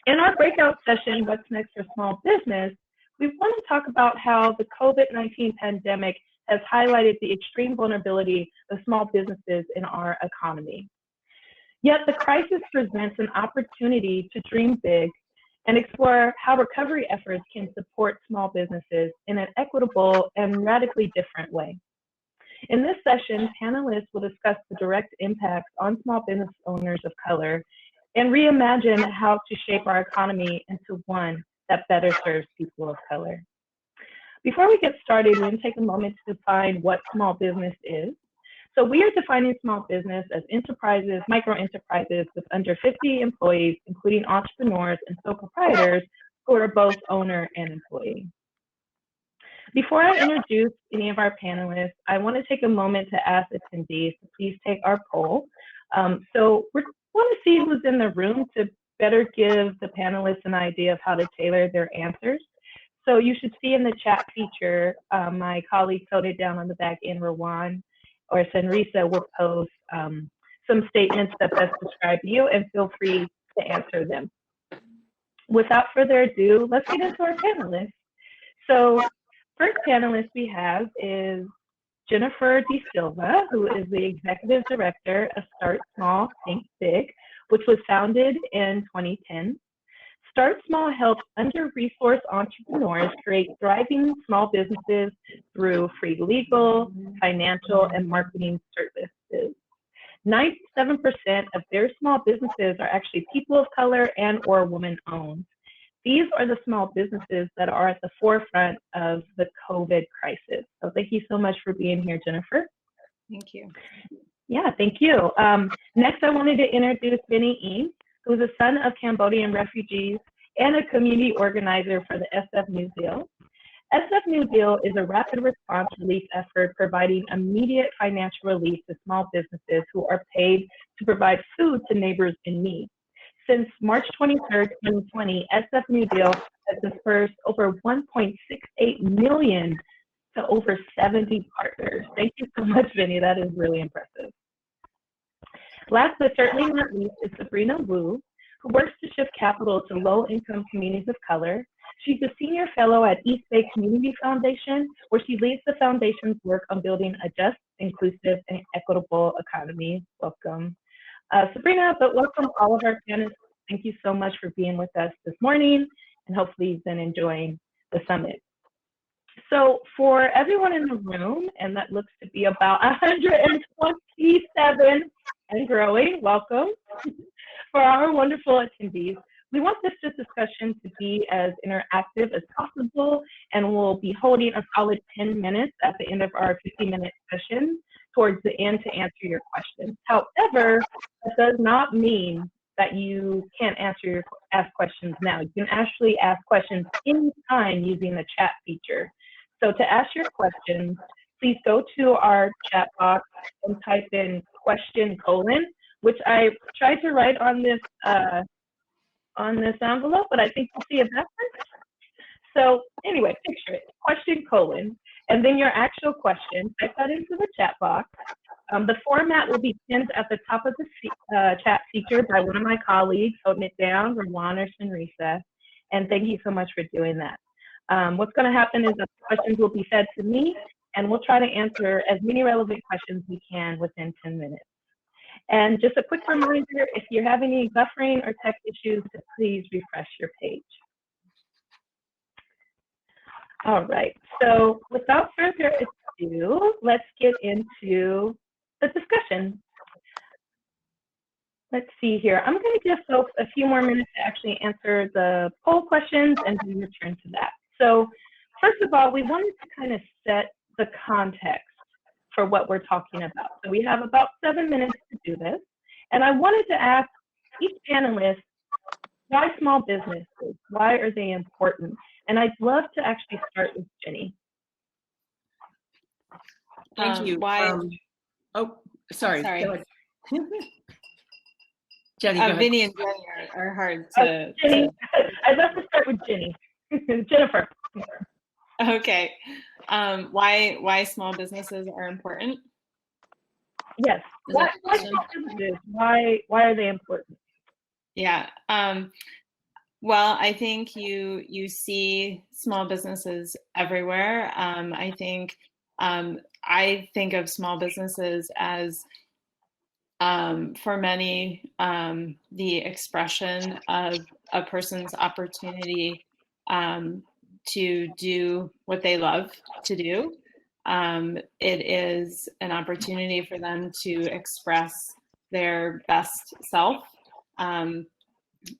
In our breakout session, What's Next for Small Business, we want to talk about how the COVID-19 pandemic has highlighted the extreme vulnerability of small businesses in our economy. Yet the crisis presents an opportunity to dream big and explore how recovery efforts can support small businesses in an equitable and radically different way. In this session, panelists will discuss the direct impacts on small business owners of color and reimagine how to shape our economy into one that better serves people of color. Before we get started, we're going to take a moment to define what small business is. So we are defining small business as enterprises, micro enterprises with under 50 employees, including entrepreneurs and sole proprietors who are both owner and employee. Before I introduce any of our panelists, I want to take a moment to ask attendees to please take our poll. So we want to see who's in the room to better give the panelists an idea of how to tailor their answers. So you should see in the chat feature, my colleague coded down on the back end, Rowan or Senrisa will post some statements that best describe you, and feel free to answer them. Without further ado, let's get into our panelists. So first panelist we have is Jennifer DaSilva, who is the Executive Director of Start Small, Think Big, which was founded in 2010. Start Small helps under-resourced entrepreneurs create thriving small businesses through free legal, financial, and marketing services. 97% of their small businesses are actually people of color and or women-owned. These are the small businesses that are at the forefront of the COVID crisis. So thank you so much for being here, Jennifer. Thank you. Yeah, thank you. Next, I wanted to introduce Vinny, who is a son of Cambodian refugees and a community organizer for the SF New Deal. SF New Deal is a rapid response relief effort providing immediate financial relief to small businesses who are paid to provide food to neighbors in need. Since March 23rd, 2020, SF New Deal has dispersed over 1.68 million to over 70 partners. Thank you so much, Vinny. That is really impressive. Last but certainly not least is Sabrina, who works to shift capital to low-income communities of color. She's a senior fellow at East Bay Community Foundation, where she leads the foundation's work on building a just, inclusive, and equitable economy. Welcome, Sabrina, but welcome all of our panelists. Thank you so much for being with us this morning, and hopefully you've been enjoying the summit. So for everyone in the room, and that looks to be about 127 and growing, welcome. For our wonderful attendees, we want this discussion to be as interactive as possible, and we'll be holding a solid 10 minutes at the end of our 50-minute session towards the end to answer your questions. However, that does not mean that you can't ask questions now. You can actually ask questions anytime using the chat feature. So to ask your questions, please go to our chat box and type in question : which I tried to write on this envelope, but I think you'll see it backwards. So anyway, picture it, question : and then your actual question, type that into the chat box. The format will be pinned at the top of the chat feature by one of my colleagues holding it down, Rowan or Senrisa, and thank you so much for doing that. What's going to happen is the questions will be fed to me, and we'll try to answer as many relevant questions we can within 10 minutes. And just a quick reminder, if you're having any buffering or tech issues, please refresh your page. All right, so without further ado, let's get into the discussion. Let's see here. I'm going to give folks a few more minutes to actually answer the poll questions and then return to that. So first of all, we wanted to kind of set the context for what we're talking about. So we have about 7 minutes to do this. And I wanted to ask each panelist, why small businesses? Why are they important? And I'd love to actually start with Jenny. Thank you. Oh, sorry. Jenny, Vinny and Jenny are hard to. Jenny, I'd love to start with Jenny. Jennifer. Okay. Why small businesses are important? Yes. Why are they important? Yeah. Well, I think you see small businesses everywhere. I think of small businesses as for many the expression of a person's opportunity to do what they love to do. It is an opportunity for them to express their best self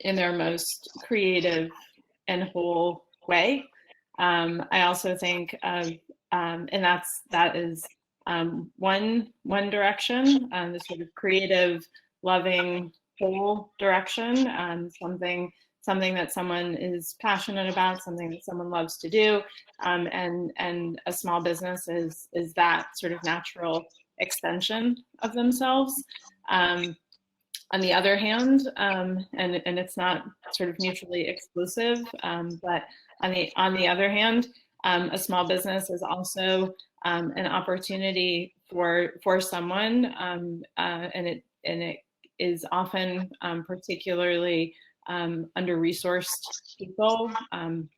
in their most creative and whole way. I also think of, and that is one direction, the sort of creative, loving, whole direction, something that someone is passionate about, something that someone loves to do, and a small business is that sort of natural extension of themselves. On the other hand, and it's not sort of mutually exclusive, but on the other hand, a small business is also an opportunity for someone, and it is often particularly under-resourced people,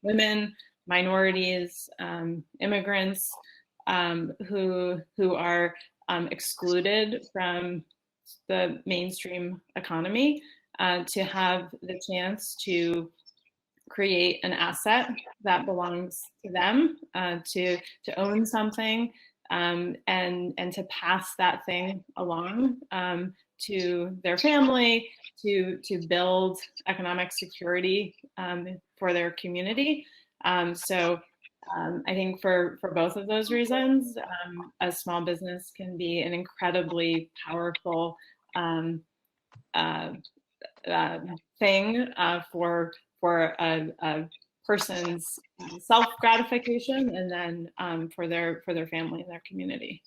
women, minorities, immigrants, who are excluded from the mainstream economy, to have the chance to create an asset that belongs to them, to own something, and to pass that thing along to their family, to build economic security for their community. So I think for both of those reasons, a small business can be an incredibly powerful thing for a person's self-gratification, and then for their family and their community.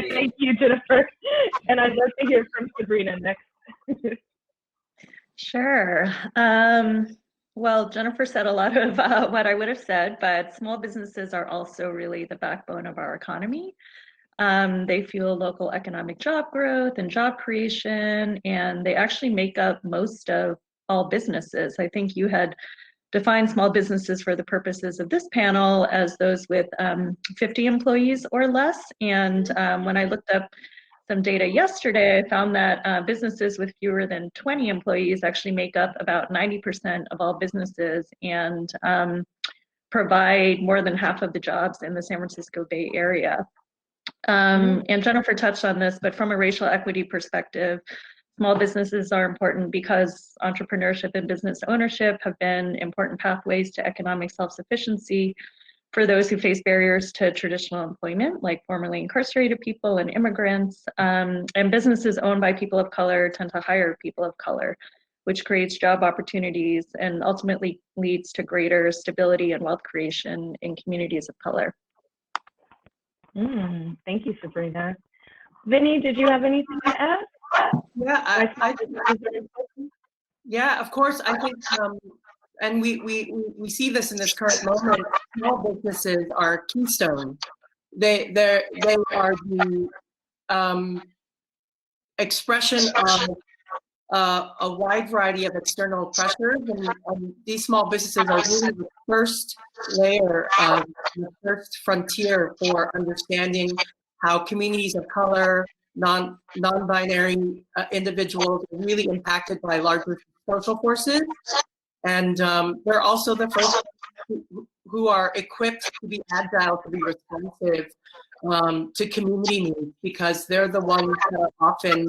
Thank you, Jennifer. And I'd love to hear from Sabrina next. Sure. Well, Jennifer said a lot of what I would have said, but small businesses are also really the backbone of our economy. They fuel local economic job growth and job creation, and they actually make up most of all businesses. I think you had defined small businesses for the purposes of this panel as those with 50 employees or less. And when I looked up some data yesterday, I found that businesses with fewer than 20 employees actually make up about 90% of all businesses, and provide more than half of the jobs in the San Francisco Bay Area. And Jennifer touched on this, but from a racial equity perspective, small businesses are important because entrepreneurship and business ownership have been important pathways to economic self-sufficiency for those who face barriers to traditional employment, like formerly incarcerated people and immigrants. And businesses owned by people of color tend to hire people of color, which creates job opportunities and ultimately leads to greater stability and wealth creation in communities of color. Thank you, Sabrina. Vinny, did you have anything to add? Yeah, of course. I think, and we see this in this current moment. Small businesses are keystone. They are the expression of a wide variety of external pressures, and these small businesses are really the first layer of the first frontier for understanding how communities of color, non-binary individuals are really impacted by larger social forces. And they're also the first who are equipped to be agile, to be responsive to community needs, because they're the ones that are often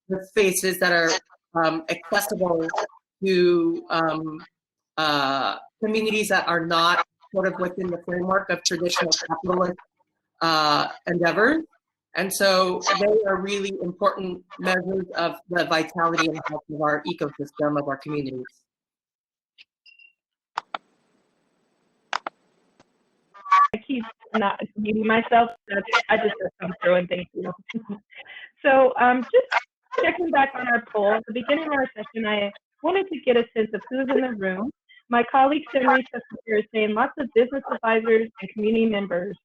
the spaces that are accessible to communities that are not sort of within the framework of traditional capitalist endeavors. And so they are really important measures of the vitality and health of our ecosystem, of our communities. I keep not muting myself. I just have come through, and thank you. So just checking back on our poll. At the beginning of our session, I wanted to get a sense of who's in the room. My colleague Henry is saying lots of business advisors and community members.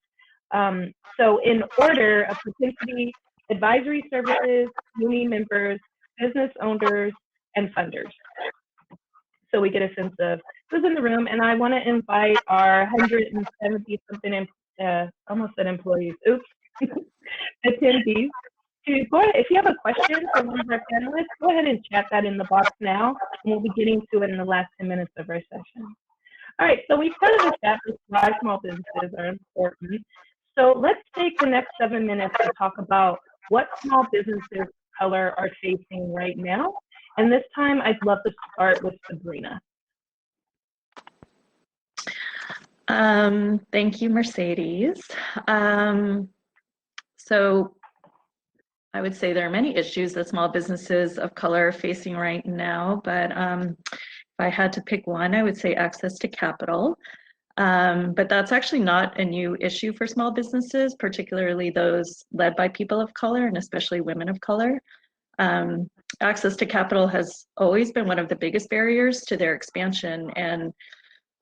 So in order of propensity, advisory services, uni members, business owners, and funders. So we get a sense of who's in the room, and I want to invite our 170 something, almost said employees, oops, attendees to go ahead. If you have a question for one of our panelists, go ahead and chat that in the box now, and we'll be getting to it in the last 10 minutes of our session. All right, so we've kind of established why small businesses are important. So let's take the next 7 minutes to talk about what small businesses of color are facing right now. And this time, I'd love to start with Sabrina. Thank you, Mercedes. So I would say there are many issues that small businesses of color are facing right now, but if I had to pick one, I would say access to capital. But that's actually not a new issue for small businesses, particularly those led by people of color and especially women of color. Access to capital has always been one of the biggest barriers to their expansion, and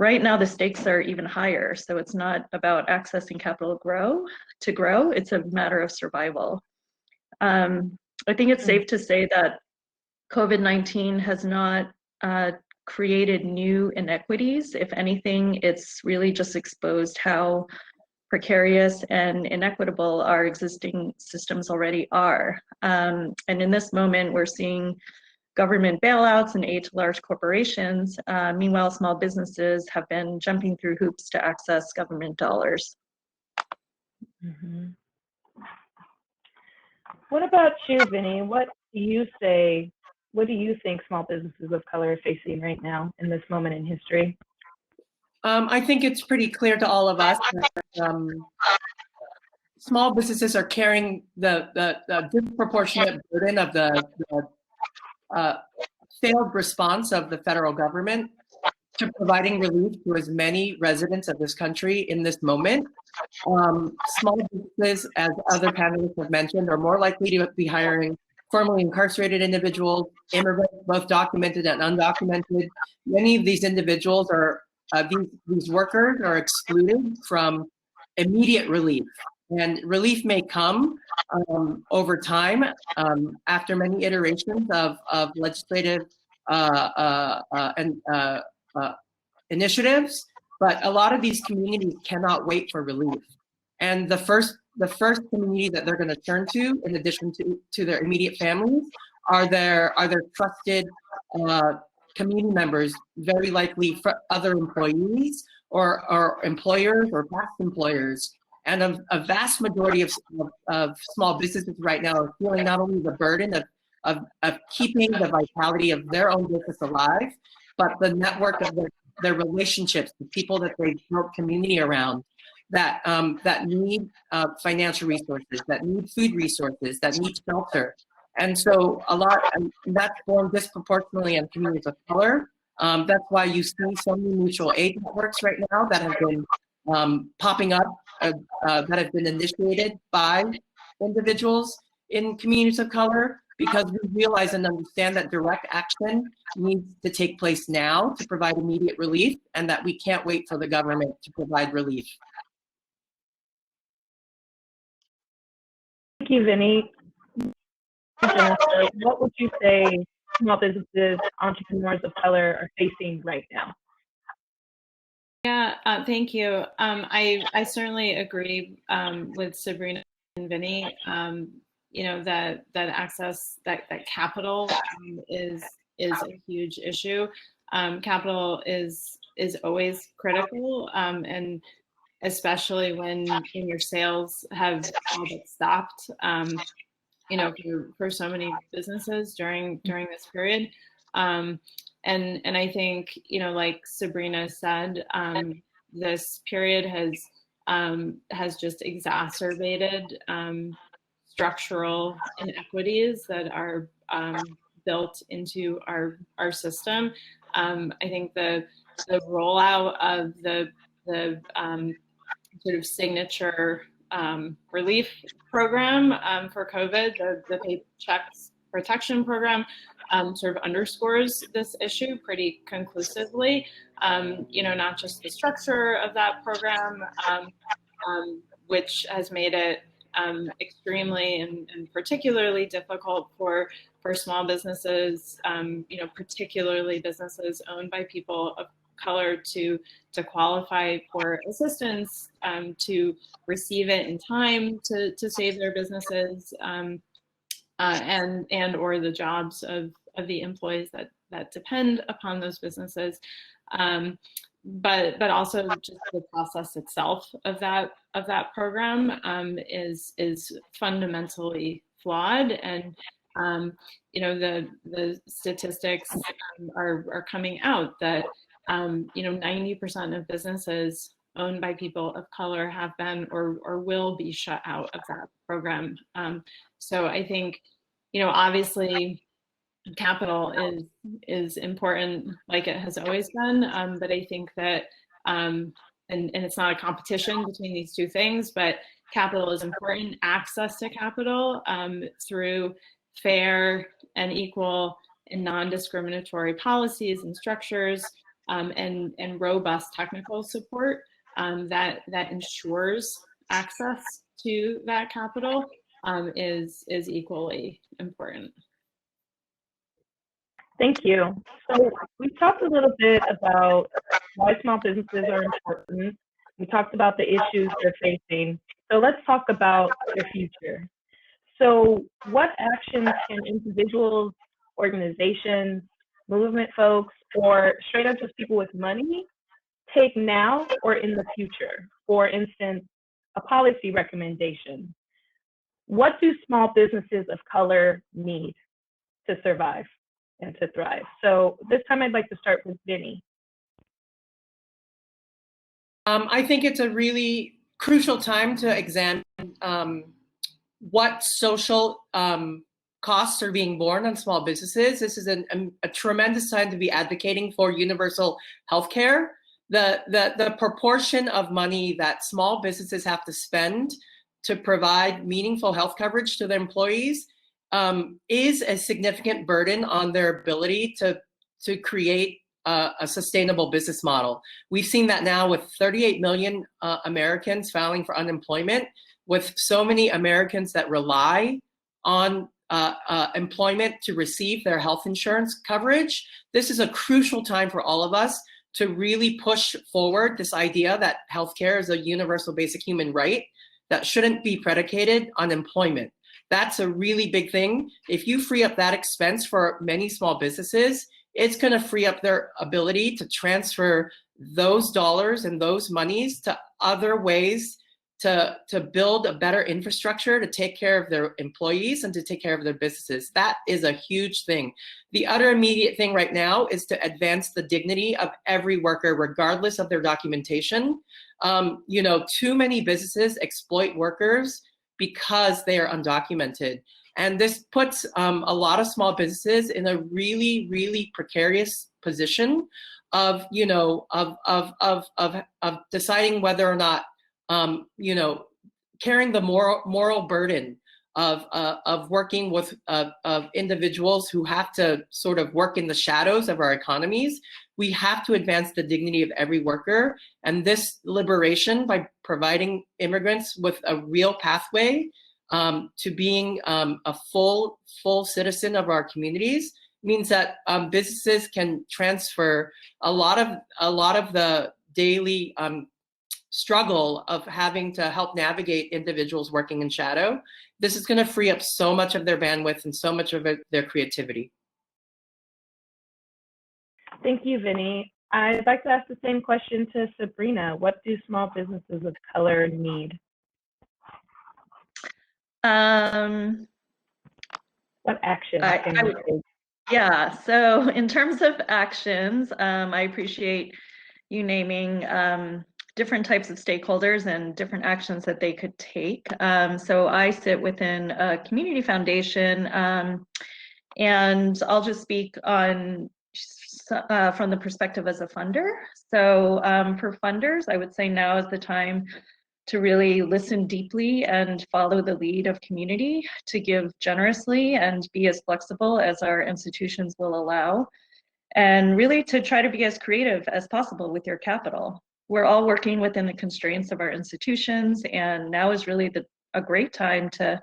right now the stakes are even higher. So it's not about accessing capital to grow, it's a matter of survival. I think it's safe to say that COVID-19 has not created new inequities. If anything, it's really just exposed how precarious and inequitable our existing systems already are. And in this moment, we're seeing government bailouts and aid to large corporations. Meanwhile, small businesses have been jumping through hoops to access government dollars. Mm-hmm. What about you, Vinny? What do you say? What do you think small businesses of color are facing right now in this moment in history? I think it's pretty clear to all of us that small businesses are carrying the disproportionate burden of the failed response of the federal government to providing relief to as many residents of this country in this moment. Small businesses, as other panelists have mentioned, are more likely to be hiring formerly incarcerated individuals, immigrants, both documented and undocumented. Many of these individuals are, these workers are excluded from immediate relief. And relief may come over time after many iterations of legislative initiatives, but a lot of these communities cannot wait for relief. And the first community that they're going to turn to, in addition to their immediate families, are their trusted community members, very likely other employees or employers or past employers. And a vast majority of small businesses right now are feeling not only the burden of keeping the vitality of their own business alive, but the network of their relationships, the people that they've built community around, that need financial resources, that need food resources, that need shelter. And so and that's born disproportionately in communities of color. That's why you see so many mutual aid networks right now that have been popping up, that have been initiated by individuals in communities of color, because we realize and understand that direct action needs to take place now to provide immediate relief, and that we can't wait for the government to provide relief. Thank you, Vinny. Jennifer, what would you say small businesses, entrepreneurs of color are facing right now? Yeah, thank you. I certainly agree with Sabrina and Vinny. You know, that access, that capital is a huge issue. Capital is always critical, and especially when your sales have all but stopped. You know, for so many businesses during this period. And I think, you know, like Sabrina said, this period has just exacerbated structural inequities that are built into our system. I think the rollout of the sort of signature relief program for COVID, the Paychecks Protection Program, sort of underscores this issue pretty conclusively. You know, not just the structure of that program, which has made it extremely and particularly difficult for small businesses, particularly businesses owned by people of color to qualify for assistance, to receive it in time to save their businesses, and or the jobs of the employees that depend upon those businesses. But also just the process itself of that program is fundamentally flawed, and the statistics are coming out that 90% of businesses owned by people of color have been or will be shut out of that program. So I think obviously capital is important, like it has always been, but I think that and it's not a competition between these two things, but capital is important. Access to capital through fair and equal and non-discriminatory policies and structures, and robust technical support that ensures access to that capital is equally important. Thank you. So we talked a little bit about why small businesses are important. We talked about the issues they're facing. So let's talk about their future. So what actions can individuals, organizations, movement folks, or straight up just people with money take now or in the future? For instance, a policy recommendation. What do small businesses of color need to survive and to thrive? So this time I'd like to start with Vinny. I think it's a really crucial time to examine what social costs are being borne on small businesses. This is a tremendous time to be advocating for universal healthcare. The proportion of money that small businesses have to spend to provide meaningful health coverage to their employees is a significant burden on their ability to create a sustainable business model. We've seen that now with 38 million Americans filing for unemployment, with so many Americans that rely on employment to receive their health insurance coverage. This is a crucial time for all of us to really push forward this idea that healthcare is a universal basic human right that shouldn't be predicated on employment. That's a really big thing. If you free up that expense for many small businesses, it's going to free up their ability to transfer those dollars and those monies to other ways to build a better infrastructure, to take care of their employees and to take care of their businesses. That is a huge thing. The other immediate thing right now is to advance the dignity of every worker, regardless of their documentation. Too many businesses exploit workers because they are undocumented. And this puts a lot of small businesses in a really, really precarious position of deciding whether or not, carrying the moral burden of working with of individuals who have to sort of work in the shadows of our economies. We have to advance the dignity of every worker, and this liberation by providing immigrants with a real pathway to being a full citizen of our communities means that businesses can transfer a lot of the daily struggle of having to help navigate individuals working in shadow. This is going to free up so much of their bandwidth and so much of their creativity. Thank you, Vinny. I'd like to ask the same question to Sabrina. What do small businesses of color need? What action can we take? Yeah, so in terms of actions, I appreciate you naming different types of stakeholders and different actions that they could take. So I sit within a community foundation, and I'll just speak on from the perspective as a funder. So for funders, I would say now is the time to really listen deeply and follow the lead of community, to give generously and be as flexible as our institutions will allow, and really to try to be as creative as possible with your capital. we're all working within the constraints of our institutions, and now is really a great time to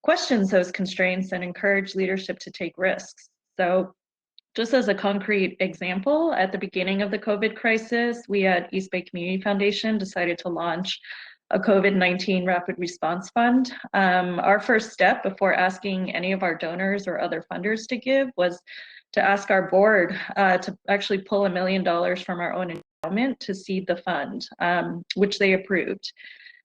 question those constraints and encourage leadership to take risks. So just as a concrete example, at the beginning of the COVID crisis, we at East Bay Community Foundation decided to launch a COVID-19 Rapid Response Fund. Our first step before asking any of our donors or other funders to give was to ask our board to actually pull $1 million from our own endowment to seed the fund, which they approved.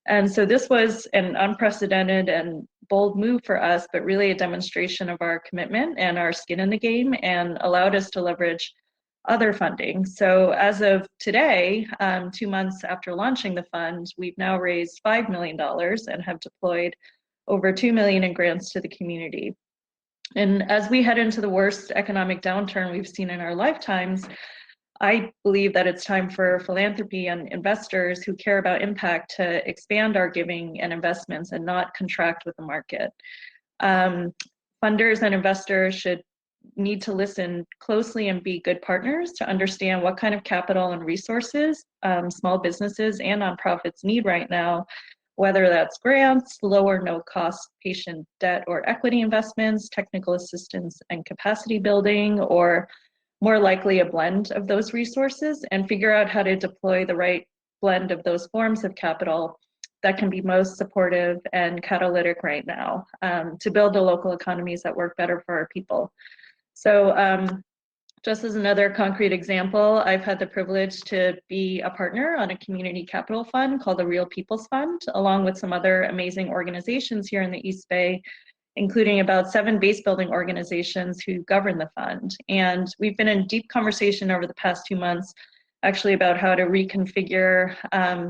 And so this was an unprecedented and bold move for us, but really a demonstration of our commitment and our skin in the game, and allowed us to leverage other funding. So as of today, 2 months after launching the fund, we've now raised $5 million and have deployed over $2 million in grants to the community. And as we head into the worst economic downturn we've seen in our lifetimes, I believe that it's time for philanthropy and investors who care about impact to expand our giving and investments and not contract with the market. Funders and investors should need to listen closely and be good partners to understand what kind of capital and resources small businesses and nonprofits need right now, whether that's grants, low or no cost patient debt or equity investments, technical assistance and capacity building, or more likely a blend of those resources, and figure out how to deploy the right blend of those forms of capital that can be most supportive and catalytic right now to build the local economies that work better for our people. So just as another concrete example, I've had the privilege to be a partner on a community capital fund called the Real People's Fund, along with some other amazing organizations here in the East Bay, including about 7 base building organizations who govern the fund. And we've been in deep conversation over the past 2 months, actually, about how to reconfigure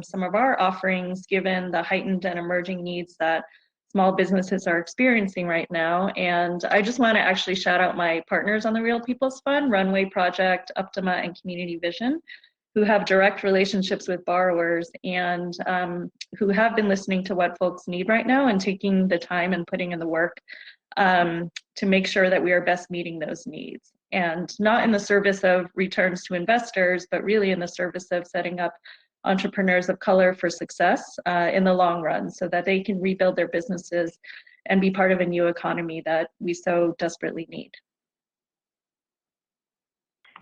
some of our offerings given the heightened and emerging needs that small businesses are experiencing right now. And I just want to actually shout out my partners on the Real People's Fund, Runway Project, Optima, and Community Vision, who have direct relationships with borrowers and who have been listening to what folks need right now and taking the time and putting in the work to make sure that we are best meeting those needs. And not in the service of returns to investors, but really in the service of setting up entrepreneurs of color for success in the long run, so that they can rebuild their businesses and be part of a new economy that we so desperately need.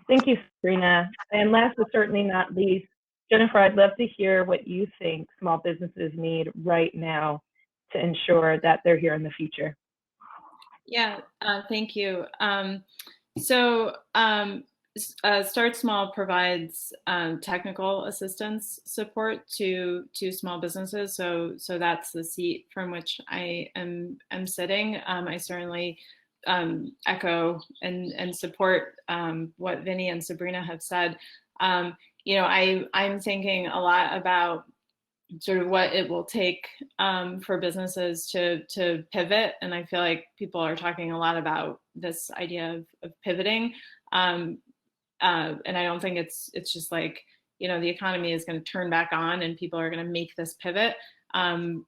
Thank you, Sabrina. And last but certainly not least, Jennifer, I'd love to hear what you think small businesses need right now to ensure that they're here in the future. Yeah, thank you. Start Small provides technical assistance support to small businesses. So that's the seat from which I am sitting. I certainly echo and support what Vinny and Sabrina have said. I'm thinking a lot about sort of what it will take for businesses to pivot, and I feel like people are talking a lot about this idea of pivoting. And I don't think it's just like, the economy is going to turn back on and people are going to make this pivot. Consumers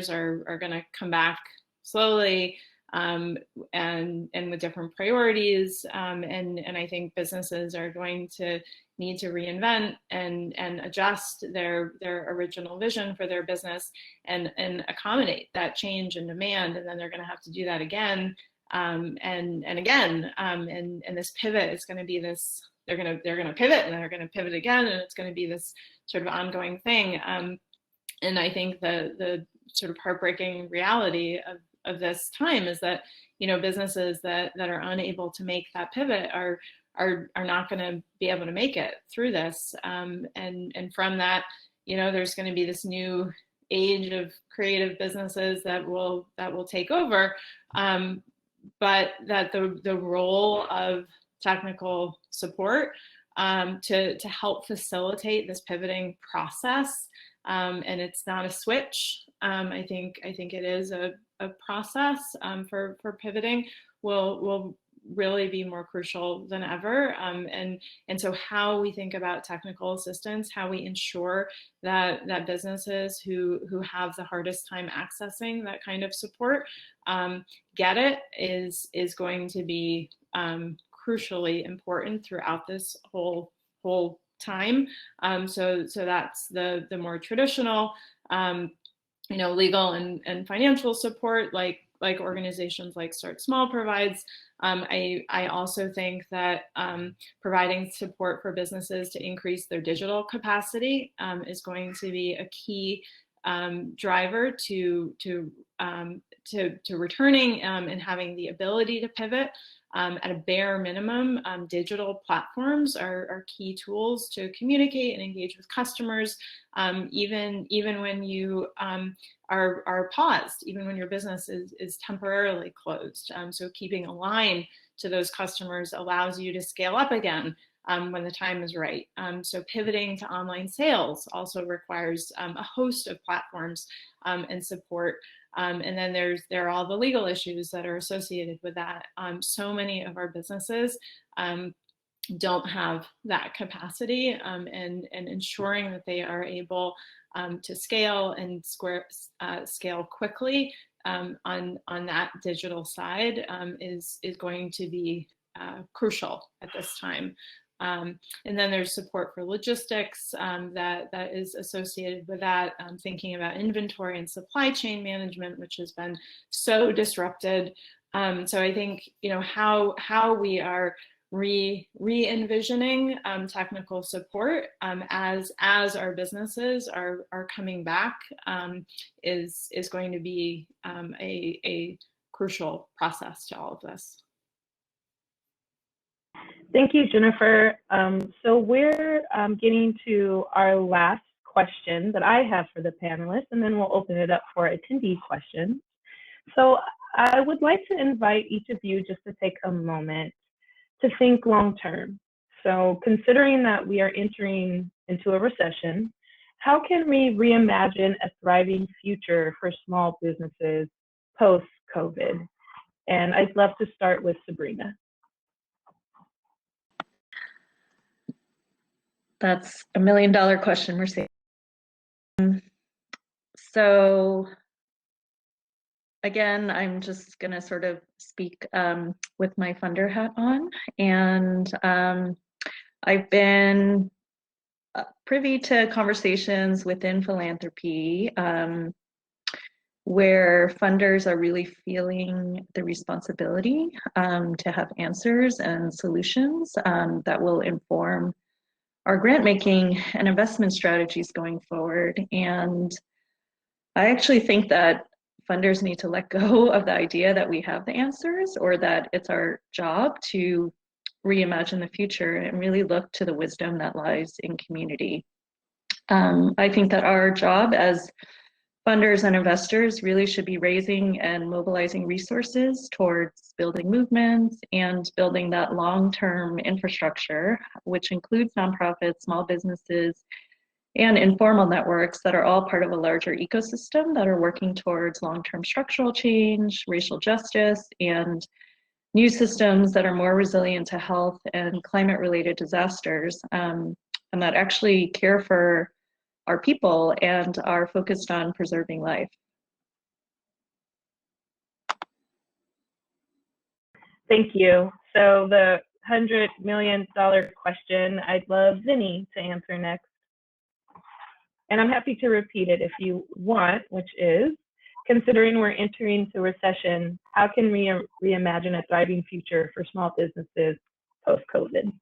are going to come back slowly and with different priorities. And I think businesses are going to need to reinvent and adjust their original vision for their business and accommodate that change in demand. And then they're going to have to do that again. And again, and this pivot is going to be this, they're going to pivot and they're going to pivot again. And it's going to be this sort of ongoing thing. And I think the sort of heartbreaking reality of this time is that, businesses that are unable to make that pivot are not going to be able to make it through this. And from that, there's going to be this new age of creative businesses that will take over. But that the role of technical support to help facilitate this pivoting process, and it's not a switch. I think it is a process for pivoting will really be more crucial than ever. And so how we think about technical assistance, how we ensure that businesses who have the hardest time accessing that kind of support get it is going to be crucially important throughout this whole time. So that's the more traditional, legal and financial support, like organizations like Start Small provides. I also think that providing support for businesses to increase their digital capacity is going to be a key driver to returning and having the ability to pivot. At a bare minimum, digital platforms are key tools to communicate and engage with customers, even when you are paused, even when your business is temporarily closed. So keeping a line to those customers allows you to scale up again when the time is right. So pivoting to online sales also requires a host of platforms and support. And then there are all the legal issues that are associated with that. So many of our businesses don't have that capacity, and ensuring that they are able to scale and scale quickly on that digital side is going to be crucial at this time. And then there's support for logistics that is associated with that, thinking about inventory and supply chain management, which has been so disrupted. So I think, how we are re-envisioning technical support as our businesses are coming back is going to be a crucial process to all of this. Thank you, Jennifer. So we're getting to our last question that I have for the panelists, and then we'll open it up for attendee questions. So I would like to invite each of you just to take a moment to think long term. So considering that we are entering into a recession, how can we reimagine a thriving future for small businesses post-COVID? And I'd love to start with Sabrina. That's $1 million question, Mercedes. So again, I'm just going to sort of speak with my funder hat on. And I've been privy to conversations within philanthropy where funders are really feeling the responsibility to have answers and solutions that will inform our grant making and investment strategies going forward. And I actually think that funders need to let go of the idea that we have the answers or that it's our job to reimagine the future and really look to the wisdom that lies in community. I think that our job as funders and investors really should be raising and mobilizing resources towards building movements and building that long-term infrastructure, which includes nonprofits, small businesses, and informal networks that are all part of a larger ecosystem that are working towards long-term structural change, racial justice, and new systems that are more resilient to health and climate-related disasters, and that actually care for our people and are focused on preserving life. Thank you. So the $100 million question, I'd love Vinny to answer next. And I'm happy to repeat it if you want, which is, considering we're entering the recession, how can we reimagine a thriving future for small businesses post-COVID?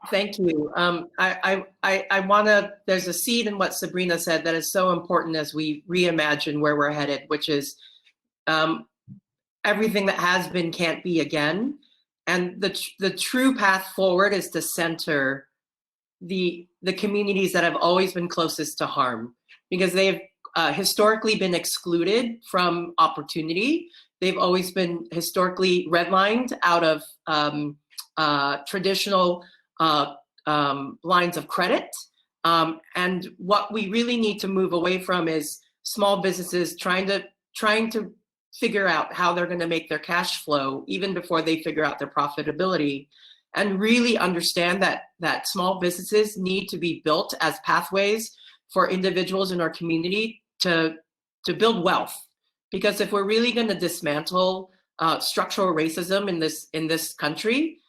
Thank you. I want to, there's a seed in what Sabrina said that is so important as we reimagine where we're headed, which is everything that has been can't be again. And the true path forward is to center the communities that have always been closest to harm, because they've historically been excluded from opportunity. They've always been historically redlined out of traditional lines of credit. And what we really need to move away from is small businesses trying to figure out how they're going to make their cash flow even before they figure out their profitability, and really understand that small businesses need to be built as pathways for individuals in our community to build wealth. Because if we're really going to dismantle structural racism in this country,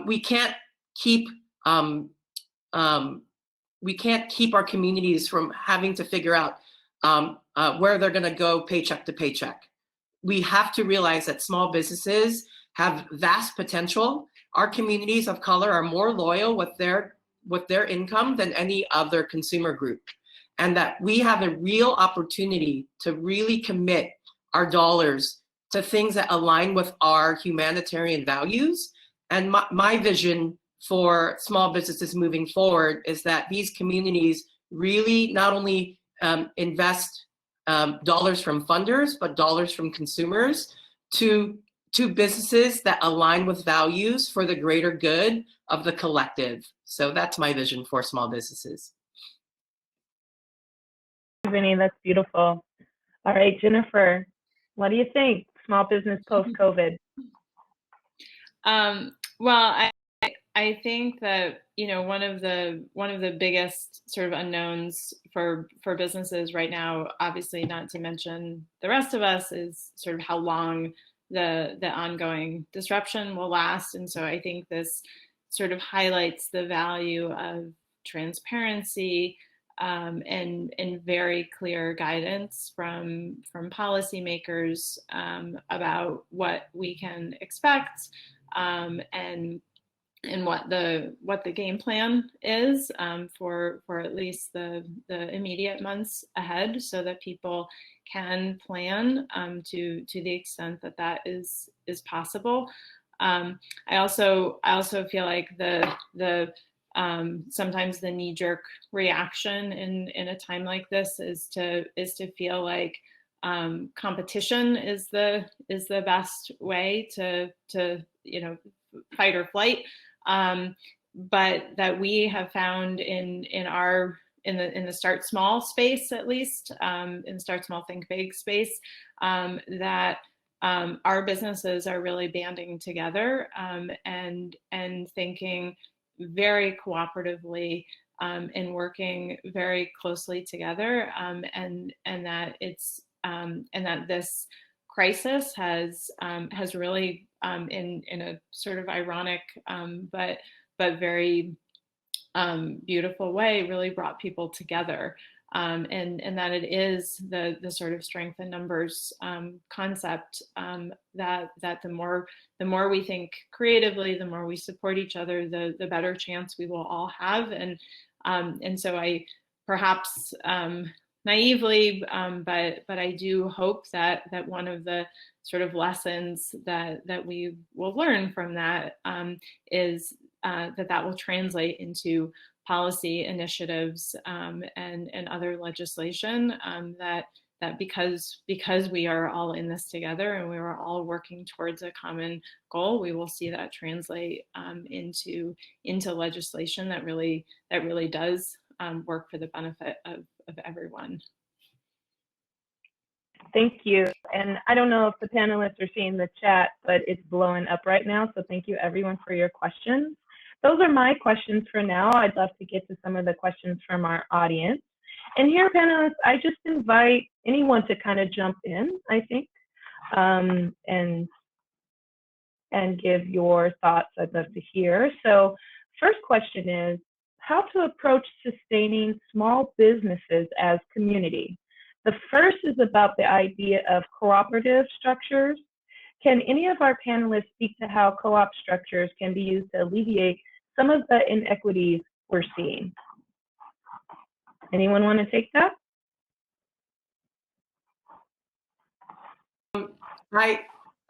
we can't keep keep our communities from having to figure out where they're going to go paycheck to paycheck. We have to realize that small businesses have vast potential. Our communities of color are more loyal with their income than any other consumer group, and that we have a real opportunity to really commit our dollars to things that align with our humanitarian values. And my vision for small businesses moving forward is that these communities really not only invest dollars from funders, but dollars from consumers to businesses that align with values for the greater good of the collective. So that's my vision for small businesses. Vinny, that's beautiful. All right, Jennifer, what do you think? Small business post-COVID? Well, I think that, you know, one of the biggest sort of unknowns for businesses right now, obviously not to mention the rest of us, is sort of how long the ongoing disruption will last. And so I think this sort of highlights the value of transparency and very clear guidance from policymakers about what we can expect and what the game plan is for at least the immediate months ahead, so that people can plan to the extent that is possible. I also feel like the sometimes the knee-jerk reaction in a time like this is to feel like competition is the best way to you know, fight or flight, but that we have found in the start small space, at least in the start small think big space, that our businesses are really banding together and thinking very cooperatively and working very closely together, and that it's and that this crisis has really in a sort of ironic but very beautiful way really brought people together, and that it is the sort of strength in numbers concept, that the more we think creatively, the more we support each other, the better chance we will all have. And so I perhaps naively, but I do hope that one of the sort of lessons that we will learn from that is that will translate into policy initiatives and other legislation, that because we are all in this together and we are all working towards a common goal, we will see that translate into legislation that really does work for the benefit of everyone. Thank you. And I don't know if the panelists are seeing the chat, but it's blowing up right now. So thank you everyone for your questions. Those are my questions for now. I'd love to get to some of the questions from our audience. And here, panelists, I just invite anyone to kind of jump in, I think, and give your thoughts. I'd love to hear. So first question is, how to approach sustaining small businesses as community? The first is about the idea of cooperative structures. Can any of our panelists speak to how co-op structures can be used to alleviate some of the inequities we're seeing? Anyone want to take that?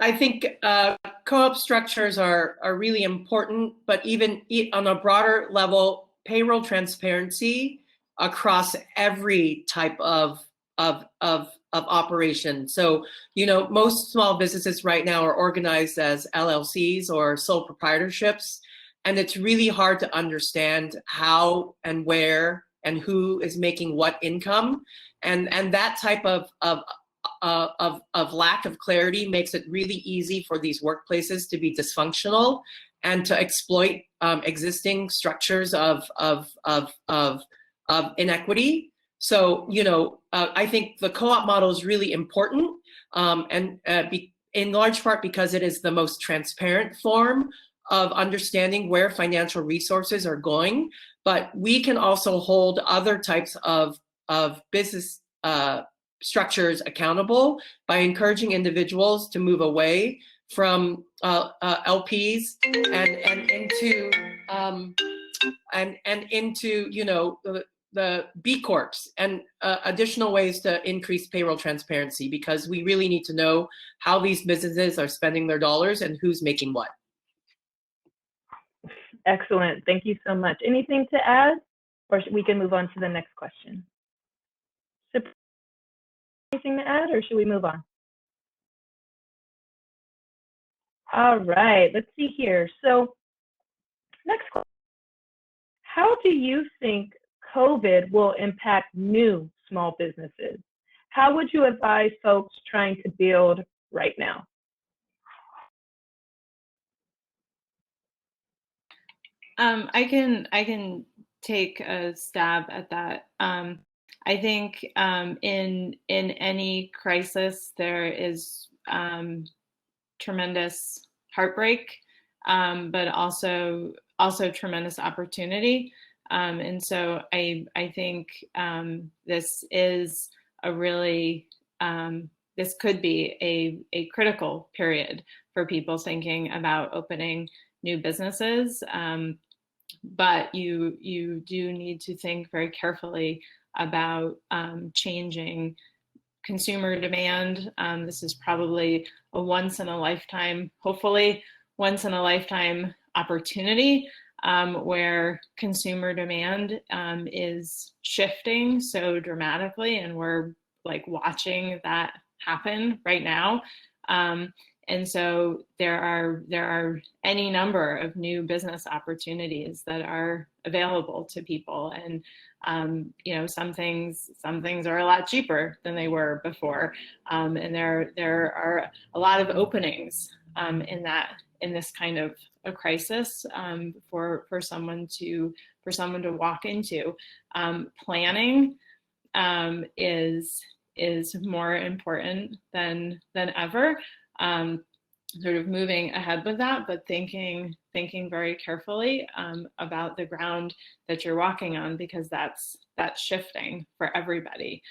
I think co-op structures are really important, but even on a broader level, payroll transparency across every type of operation. So, you know, most small businesses right now are organized as LLCs or sole proprietorships, and it's really hard to understand how and where and who is making what income, and that type of lack of clarity makes it really easy for these workplaces to be dysfunctional and to exploit existing structures of inequity. So, you know, I think the co-op model is really important, in large part because it is the most transparent form of understanding where financial resources are going, but we can also hold other types of business structures accountable by encouraging individuals to move away from LPs and into the B Corps and additional ways to increase payroll transparency, because we really need to know how these businesses are spending their dollars and who's making what. Excellent. Thank you so much. Anything to add? Or we can move on to the next question. Anything to add, or should we move on? All right, let's see here. So next question. How do you think COVID will impact new small businesses? How would you advise folks trying to build right now? I can take a stab at that. I think in any crisis there is tremendous heartbreak, but also tremendous opportunity. And so I think this is a really this could be a critical period for people thinking about opening new businesses. But you do need to think very carefully about changing consumer demand. This is probably a once in a lifetime, hopefully once in a lifetime opportunity where consumer demand is shifting so dramatically, and we're like watching that happen right now. And so there are any number of new business opportunities that are available to people, and some things are a lot cheaper than they were before, and there are a lot of openings in this kind of a crisis for someone to walk into. Planning is more important than ever. Sort of moving ahead with that, but thinking very carefully about the ground that you're walking on, because that's shifting for everybody.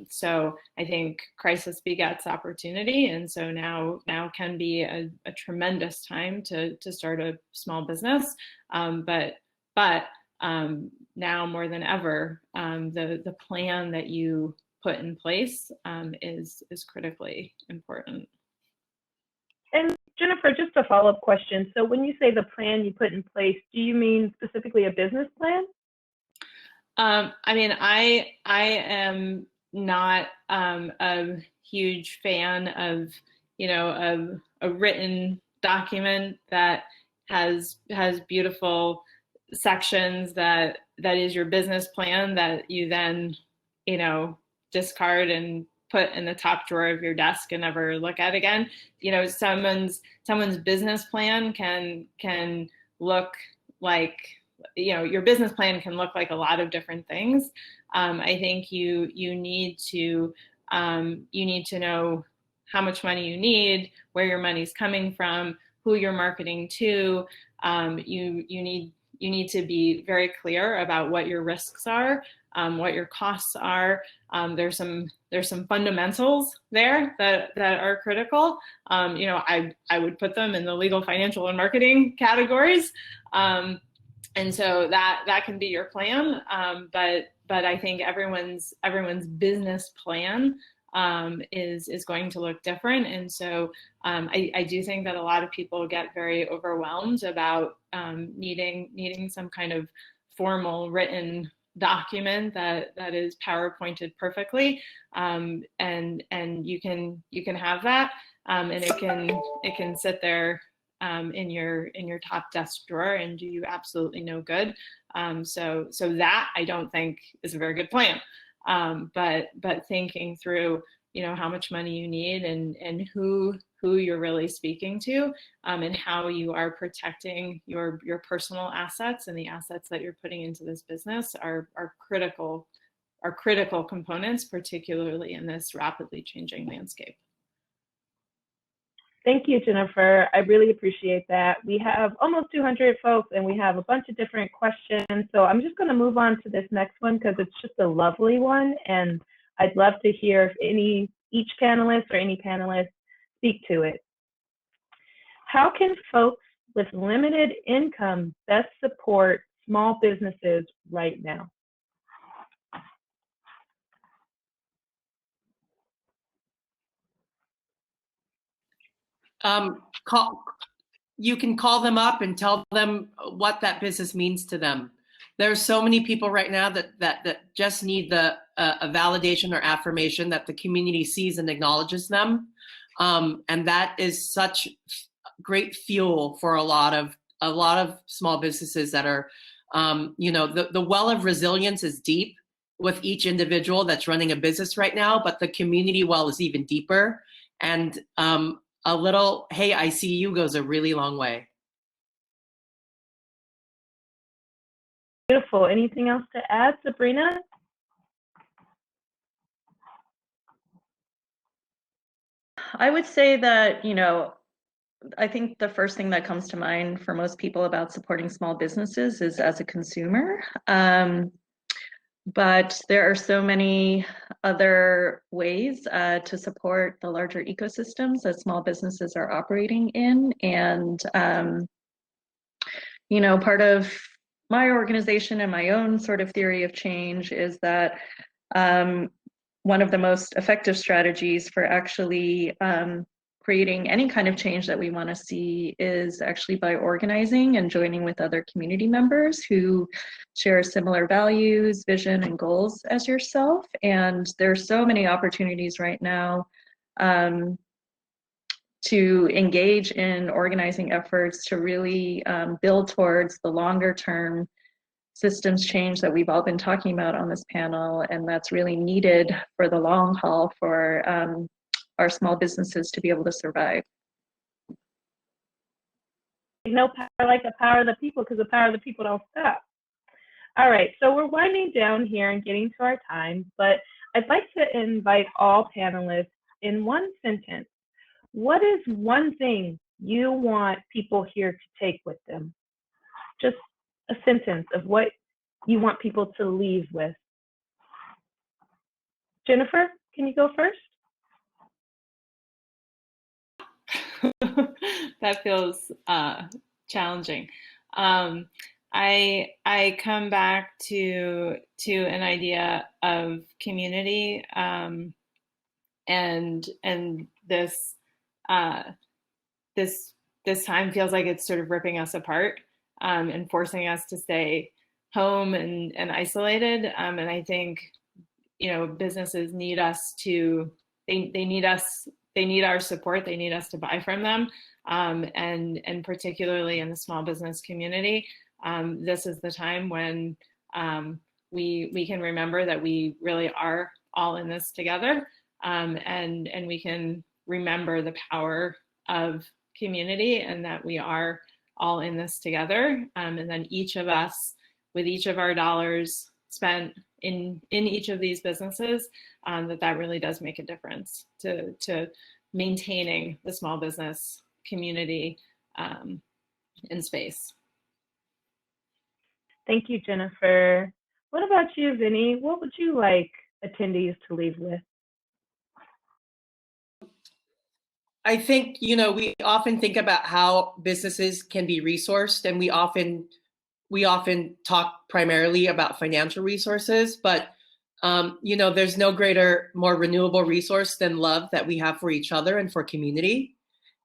So I think crisis begets opportunity, and so now can be a tremendous time to start a small business. But now more than ever, the plan that you put in place is critically important. And Jennifer, just a follow-up question. So when you say the plan you put in place, do you mean specifically a business plan? I mean, I am not a huge fan of a written document that has beautiful sections that is your business plan that you then discard and put in the top drawer of your desk and never look at again. Someone's business plan can look like, your business plan can look like a lot of different things. I think you need to know how much money you need, where your money's coming from, who you're marketing to. You need to be very clear about what your risks are, what your costs are. There's some fundamentals there that are critical. I would put them in the legal, financial, and marketing categories. And so that can be your plan. But I think everyone's business plan is going to look different. And so I do think that a lot of people get very overwhelmed about needing some kind of formal written document that is PowerPointed perfectly, and you can have that, and it can sit there in your top desk drawer and do you absolutely no good. So that I don't think is a very good plan. But thinking through, how much money you need and who you're really speaking to, and how you are protecting your personal assets and the assets that you're putting into this business are critical components, particularly in this rapidly changing landscape. Thank you, Jennifer. I really appreciate that. We have almost 200 folks and we have a bunch of different questions. So I'm just going to move on to this next one because it's just a lovely one. And I'd love to hear if each panelist or any panelist speak to it. How can folks with limited income best support small businesses right now? You can call them up and tell them what that business means to them. There are so many people right now that just need a validation or affirmation that the community sees and acknowledges them, and that is such great fuel for a lot of small businesses that are, the well of resilience is deep with each individual that's running a business right now, but the community well is even deeper. And a little, hey, I see you goes a really long way. Beautiful. Anything else to add, Sabrina? I would say that, I think the first thing that comes to mind for most people about supporting small businesses is as a consumer. But there are so many other ways to support the larger ecosystems that small businesses are operating in. And, part of my organization and my own sort of theory of change is that one of the most effective strategies for actually creating any kind of change that we want to see is actually by organizing and joining with other community members who share similar values, vision, and goals as yourself. And there's so many opportunities right now to engage in organizing efforts to really build towards the longer term systems change that we've all been talking about on this panel, and that's really needed for the long haul for our small businesses to be able to survive. No power like the power of the people, because the power of the people don't stop. All right, so we're winding down here and getting to our time, but I'd like to invite all panelists in one sentence. What is one thing you want people here to take with them? Just a sentence of what you want people to leave with. Jennifer, can you go first? That feels challenging. I come back to an idea of community, and this this time feels like it's sort of ripping us apart and forcing us to stay home and isolated. And I think businesses need us to they need us. They need our support. They need us to buy from them, and particularly in the small business community, this is the time when we can remember that we really are all in this together, and we can remember the power of community and that we are all in this together, and then each of us, with each of our dollars spent in each of these businesses, that really does make a difference to maintaining the small business community in space. Thank you, Jennifer. What about you, Vinny? What would you like attendees to leave with? I think, we often think about how businesses can be resourced, and we often talk primarily about financial resources, but there's no greater, more renewable resource than love that we have for each other and for community.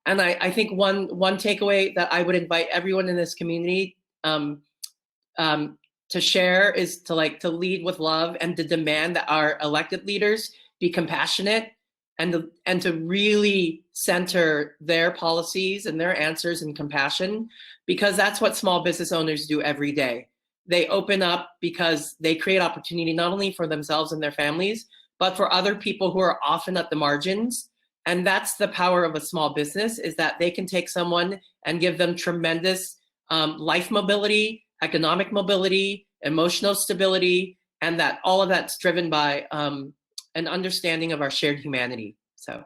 And I think one takeaway that I would invite everyone in this community to share is to lead with love and to demand that our elected leaders be compassionate and to really center their policies and their answers in compassion, because that's what small business owners do every day. They open up because they create opportunity not only for themselves and their families, but for other people who are often at the margins. And that's the power of a small business, is that they can take someone and give them tremendous life mobility, economic mobility, emotional stability, and that all of that's driven by an understanding of our shared humanity. So.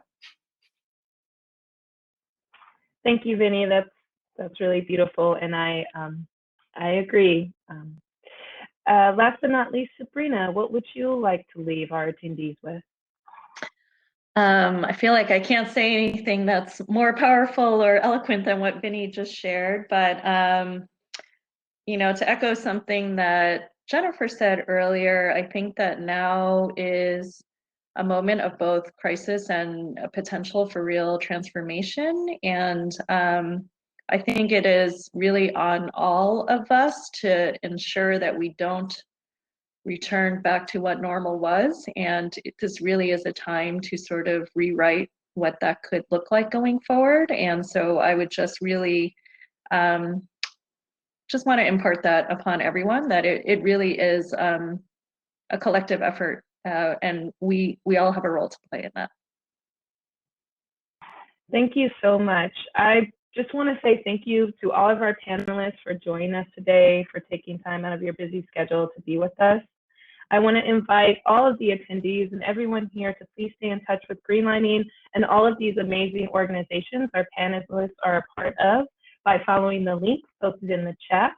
Thank you, Vinny. That's really beautiful, and I agree. Last but not least, Sabrina, what would you like to leave our attendees with? I feel like I can't say anything that's more powerful or eloquent than what Vinny just shared, but to echo something that Jennifer said earlier, I think that now is a moment of both crisis and a potential for real transformation. And I think it is really on all of us to ensure that we don't return back to what normal was. And this really is a time to sort of rewrite what that could look like going forward. And so I would just really just want to impart that upon everyone, that it really is a collective effort, and we all have a role to play in that. Thank you so much. I just want to say thank you to all of our panelists for joining us today, for taking time out of your busy schedule to be with us. I want to invite all of the attendees and everyone here to please stay in touch with Greenlining and all of these amazing organizations our panelists are a part of by following the links posted in the chat.